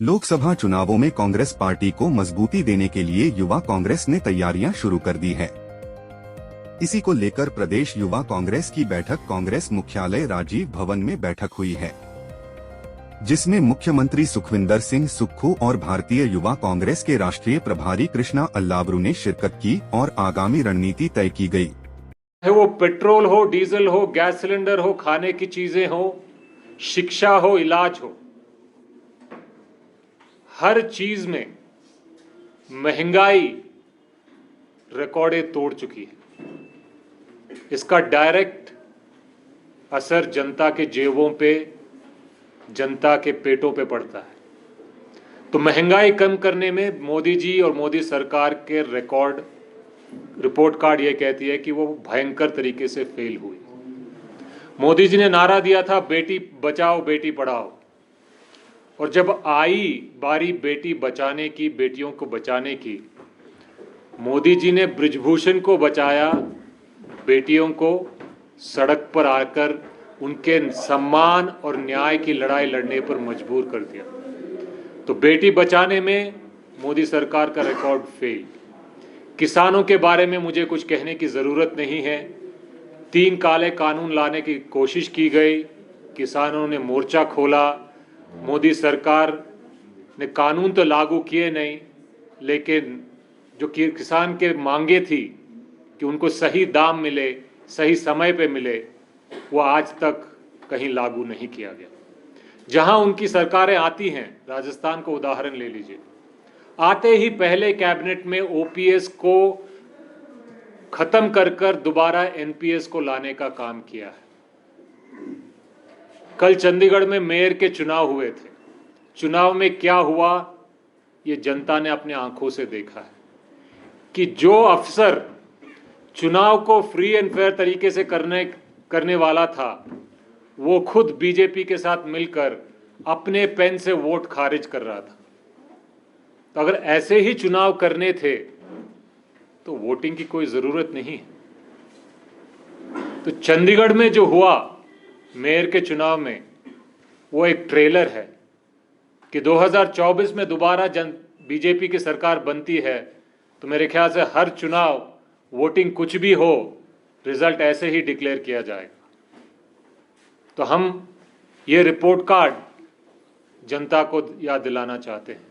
लोकसभा चुनावों में कांग्रेस पार्टी को मजबूती देने के लिए युवा कांग्रेस ने तैयारियां शुरू कर दी है। इसी को लेकर प्रदेश युवा कांग्रेस की बैठक कांग्रेस मुख्यालय राजीव भवन में बैठक हुई है, जिसमें मुख्यमंत्री सुखविंदर सिंह सुक्खू और भारतीय युवा कांग्रेस के राष्ट्रीय प्रभारी कृष्णा अल्लाब्रू ने शिरकत की और आगामी रणनीति तय की गई। वो पेट्रोल हो, डीजल हो, गैस सिलेंडर हो, खाने की चीजें हो, शिक्षा हो, इलाज हो, हर चीज में महंगाई रिकॉर्डें तोड़ चुकी है। इसका डायरेक्ट असर जनता के जेबों पे, जनता के पेटों पे पड़ता है। तो महंगाई कम करने में मोदी जी और मोदी सरकार के रिपोर्ट कार्ड ये कहती है कि वो भयंकर तरीके से फेल हुई। मोदी जी ने नारा दिया था बेटी बचाओ बेटी पढ़ाओ, और जब आई बारी बेटी बचाने की, बेटियों को बचाने की, मोदी जी ने बृजभूषण को बचाया, बेटियों को सड़क पर आकर उनके सम्मान और न्याय की लड़ाई लड़ने पर मजबूर कर दिया। तो बेटी बचाने में मोदी सरकार का रिकॉर्ड फेल। किसानों के बारे में मुझे कुछ कहने की ज़रूरत नहीं है। 3 काले कानून लाने की कोशिश की गई, किसानों ने मोर्चा खोला, मोदी सरकार ने कानून तो लागू किए नहीं, लेकिन जो किसान के मांगे थी कि उनको सही दाम मिले, सही समय पे मिले, वो आज तक कहीं लागू नहीं किया गया। जहां उनकी सरकारें आती हैं, राजस्थान को उदाहरण ले लीजिए, आते ही पहले कैबिनेट में ओपीएस को खत्म कर दोबारा एनपीएस को लाने का काम किया है। कल चंडीगढ़ में मेयर के चुनाव हुए थे। चुनाव में क्या हुआ ये जनता ने अपने आंखों से देखा है कि जो अफसर चुनाव को फ्री एंड फेयर तरीके से करने वाला था, वो खुद बीजेपी के साथ मिलकर अपने पेन से वोट खारिज कर रहा था। तो अगर ऐसे ही चुनाव करने थे तो वोटिंग की कोई जरूरत नहीं है। तो चंडीगढ़ में जो हुआ मेयर के चुनाव में, वो एक ट्रेलर है कि 2024 में दोबारा बीजेपी की सरकार बनती है तो मेरे ख्याल से हर चुनाव, वोटिंग कुछ भी हो, रिजल्ट ऐसे ही डिक्लेयर किया जाएगा। तो हम ये रिपोर्ट कार्ड जनता को याद दिलाना चाहते हैं।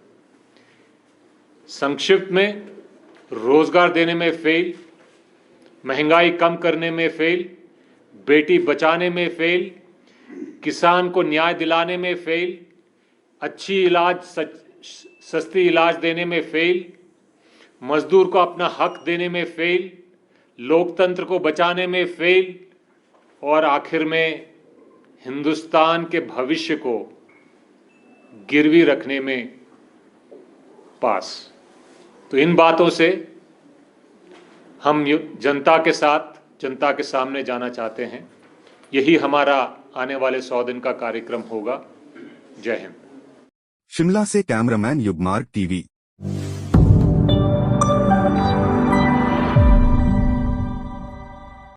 संक्षिप्त में, रोजगार देने में फेल, महंगाई कम करने में फेल, बेटी बचाने में फेल, किसान को न्याय दिलाने में फेल, अच्छी सस्ती इलाज देने में फेल, मजदूर को अपना हक देने में फेल, लोकतंत्र को बचाने में फेल, और आखिर में हिंदुस्तान के भविष्य को गिरवी रखने में पास। तो इन बातों से हम जनता के साथ, जनता के सामने जाना चाहते हैं। यही हमारा आने वाले 100 दिन का कार्यक्रम होगा। जय हिंद। शिमला से कैमरामैन युगमार्ग टीवी।